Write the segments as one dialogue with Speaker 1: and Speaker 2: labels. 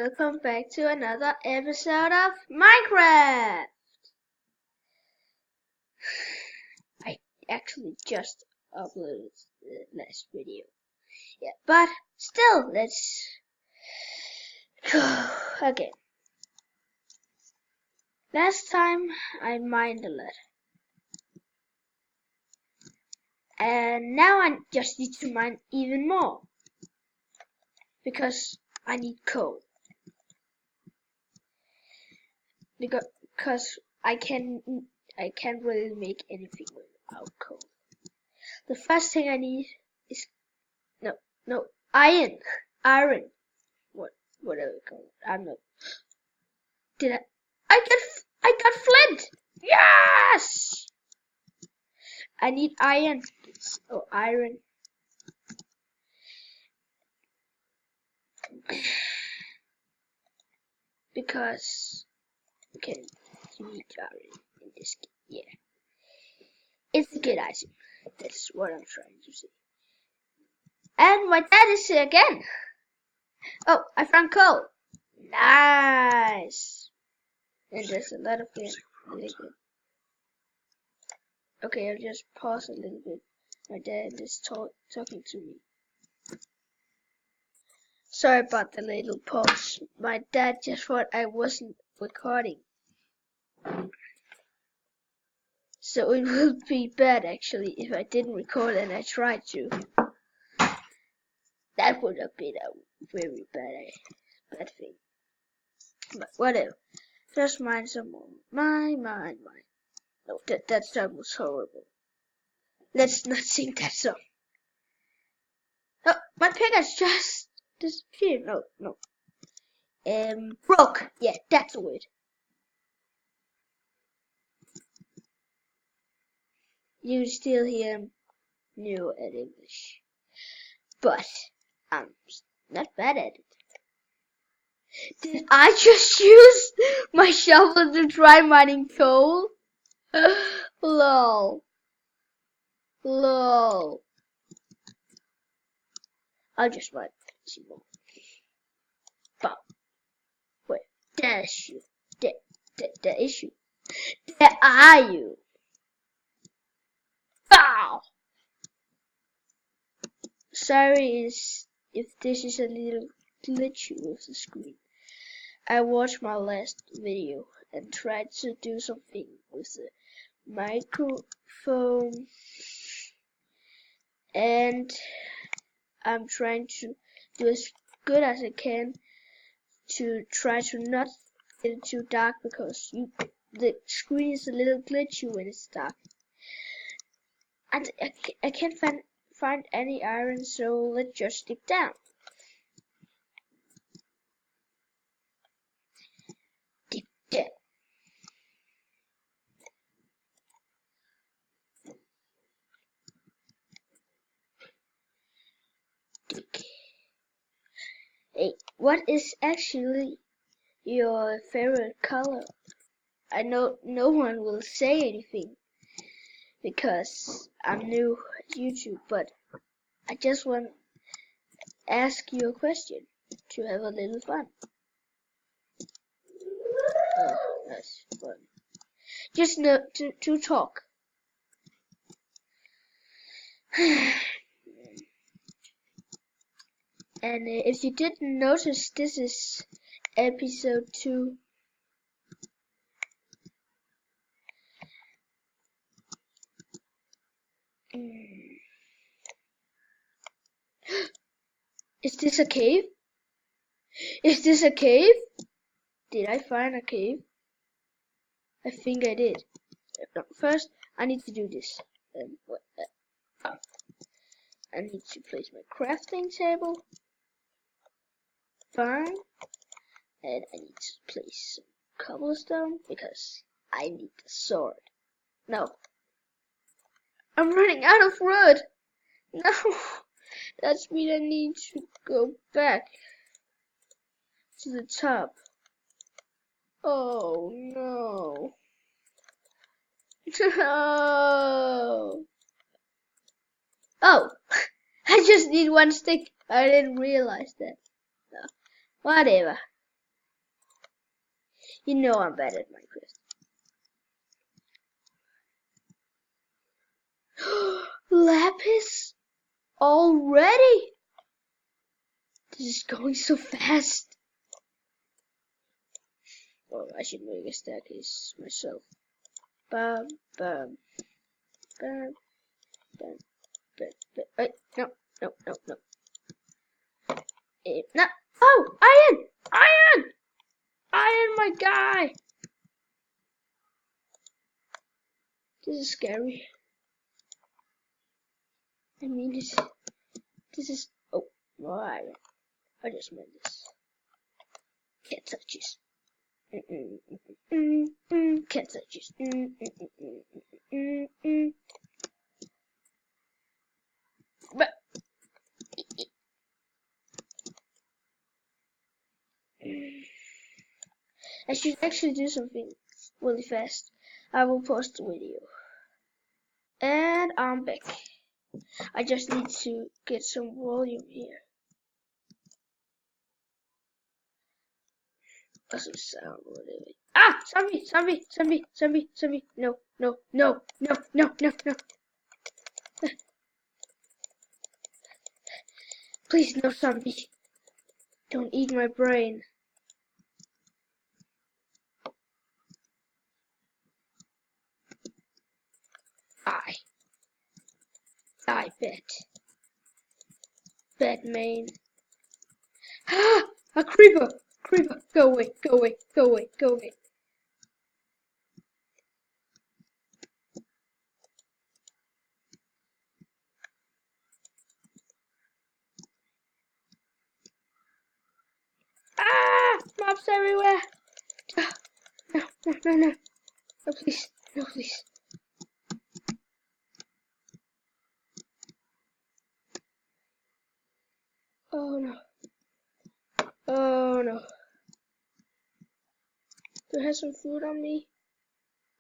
Speaker 1: welcome back to another episode of Minecraft. I actually just uploaded the last video. Yeah, but still, let's go again. Last time I mined a lot. And now I just need to mine even more. Because I need coal. Because I can't really make anything without coal. The first thing I need is iron. Whatever it's called. I'm not. I got flint. Yes. I need iron. Oh, iron. Because okay, you need iron in this game. Yeah, it's a good item. That's what I'm trying to say. And my dad is here again. Oh, I found coal. Nice. And there's a lot of it. Really good. Okay, I'll just pause a little bit. My dad is talking to me. Sorry about the little pause. My dad just thought I wasn't recording. So it would be bad actually if I didn't record and I tried to. That would have been a very bad thing. But whatever. Just mine some more. Mine. No, that song was horrible. Let's not sing that song. Oh, my pickaxe just disappeared. No. Broke. Yeah, that's the word. You still hear new at English. But I'm not bad at it. Did I just use my shovel to try mining coal? Lol. I'll just mine some more. Bow. Wait, there's you. There is you. There are you. Bow. Sorry if this is a little glitchy with the screen. I watched my last video and tried to do something with the microphone, and I'm trying to do as good as I can to try to not get it too dark because the screen is a little glitchy when it's dark. And I can't find any iron, so let's just dig down. Dig down. Dig. Hey, what is actually your favorite color? I know no one will say anything because I'm new at YouTube, but I just want to ask you a question to have a little fun. Oh, that's fun. Just to talk. And if you didn't notice, this is episode 2. Is this a cave? Is this a cave? Did I find a cave? I think I did. No, first, I need to do this. I need to place my crafting table. Fine. And I need to place some cobblestone because I need the sword. No. I'm running out of wood. No. That means I need to go back to the top. Oh no. No. Oh, I just need one stick. I didn't realize that. No. Whatever. You know I'm bad at Minecraft. Lapis? Already? This is going so fast. Oh, I should make a staircase myself. Bam, bam, bam, bam, bam, bam. Wait, no, no, no, no. No. Oh, iron! Iron! Iron, my guy! This is scary. I mean, this is. Oh, no iron. I just meant this. Can't touch this. Can't touch this. But I should actually do something really fast. I will post the video. And I'm back. I just need to get some volume here. Doesn't sound really. Ah! Zombie! Zombie! Zombie! Zombie! Zombie! No! No! No! No! No! No! No! Please, no zombie! Don't eat my brain. I bet. Batman. Ah! A creeper! Creeper! Go away! Go away! Go away! Go away! Ah! Mobs everywhere! Ah, no! No! No! No! No! Please! No! Please! Oh no! Oh no! Do I have some food on me?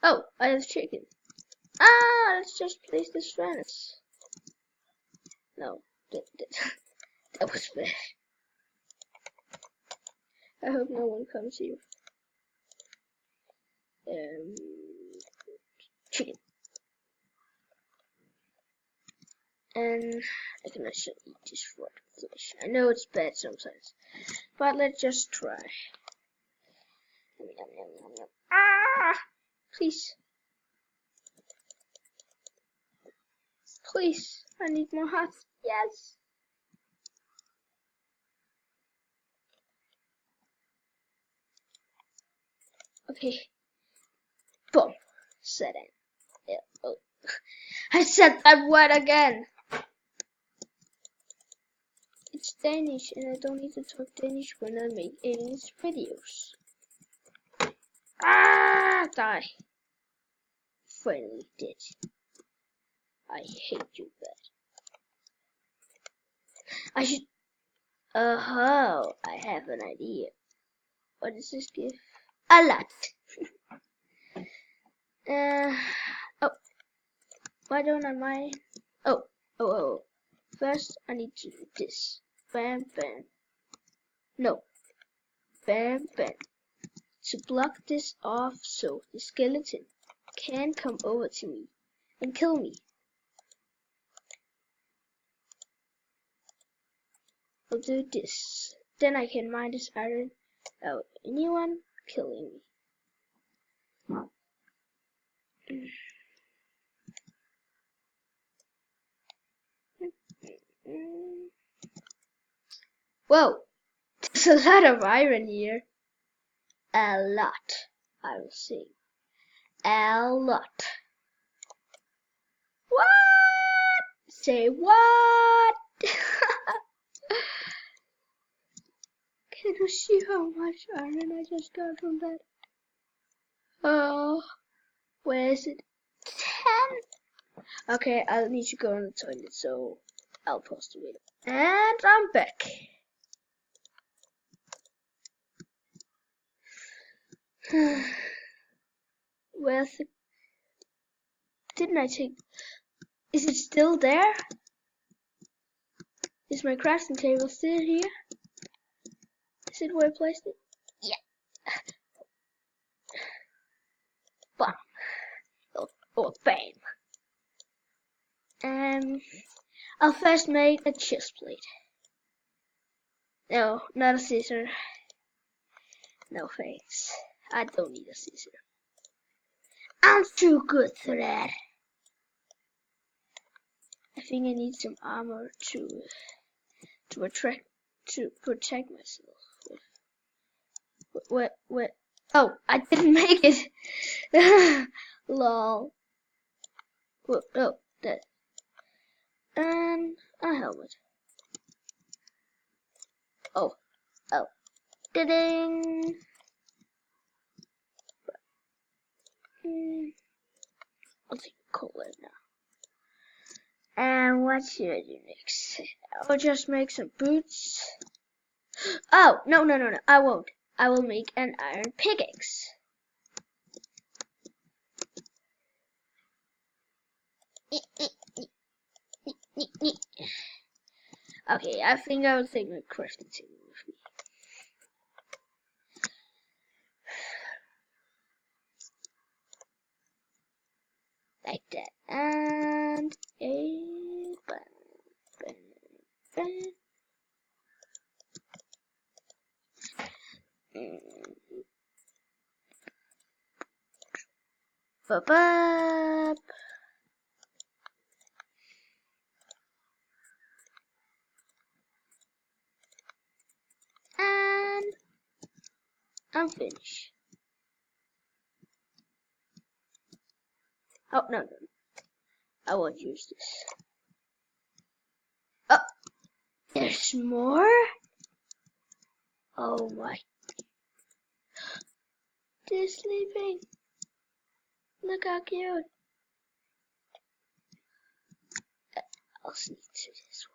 Speaker 1: Oh, I have chicken. Ah, let's just place this furnace. No, that was bad. I hope no one comes here. Chicken. And I can actually eat this rotten flesh. I know it's bad sometimes, but let's just try. Yum, yum, yum, yum, yum. Ah! Please. Please, I need more hearts. Yes. Okay. Boom. Said it. Yeah. Oh. I said that word again. It's Danish, and I don't need to talk Danish when I make English videos. Ah! Die. Finally did. I hate you, bad. I should. Oh, I have an idea. What does this give? A lot. Oh. Why don't I mind? Oh. First, I need to do this. Bam, bam. No. Bam, bam. To block this off so the skeleton can come over to me and kill me. I'll do this. Then I can mine this iron without anyone killing me. Whoa, there's a lot of iron here. A lot, I will say. A lot. What? Say what? Can you see how much iron I just got from that? Oh, where is it? 10? Okay, I'll need to go on the toilet, so I'll post the video. And I'm back. Where's the... Didn't I take... Is it still there? Is my crafting table still here? Is it where I placed it? Yeah. Oh, bam. I'll first make a chest plate. No, not a scissor. No thanks. I don't need a scissor. I'm too good for that. I think I need some armor to protect myself. What? Oh, I didn't make it. Lol. Oh, that. And a helmet. Oh. Ding. I'll take a cola now. And what should I do next? I'll just make some boots. Oh, no, I won't. I will make an iron pickaxe. Okay, I think I will take my crafting table with me. Like that. And a button. And I'm finished. Oh, no. I won't use this. Oh, there's more? Oh my. They're sleeping. Look how cute. I'll sneak to this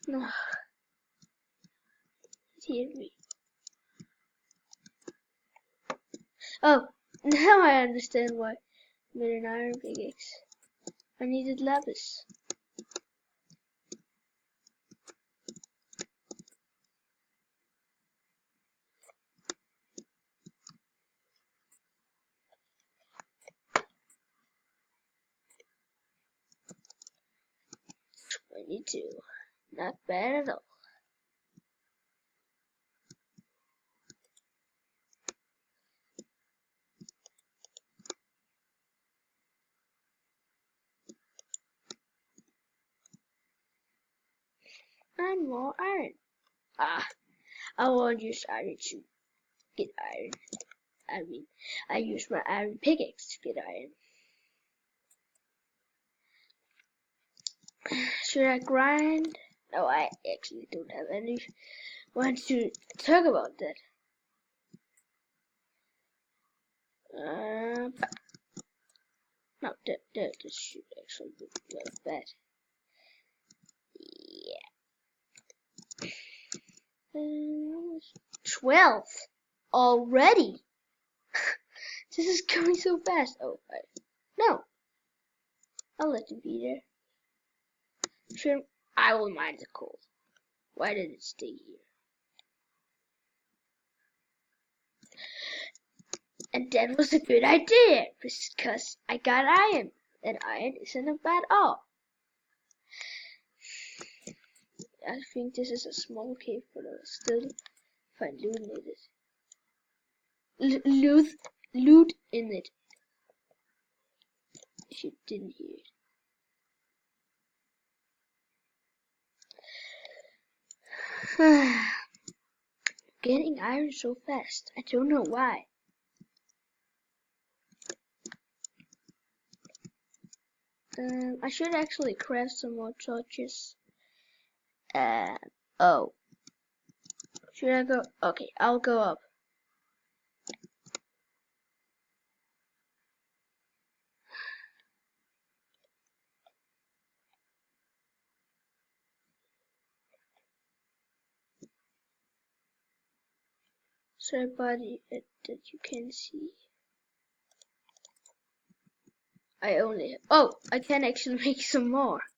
Speaker 1: one. No. Hear me. Oh, now I understand why I made an iron pickaxe. I needed lapis. $22. Not bad at all. And more iron. Ah, I won't use iron to get iron. I mean, I use my iron pickaxe to get iron. Should I grind? No, I actually don't have anyone to talk about that. No, this should actually be not bad. Yeah. 12 already. This is going so fast. Oh, no. I'll let it be there. Sure, I will mine the coal. Why did it stay here? And that was a good idea, because I got iron, and iron isn't a bad all. I think this is a small cave, but I'll still find loot in it. Loot in it. If you didn't hear it. Getting iron so fast. I don't know why. I should actually craft some more torches. Oh. Should I go? Okay, I'll go up. So a body that you can see. I can actually make some more.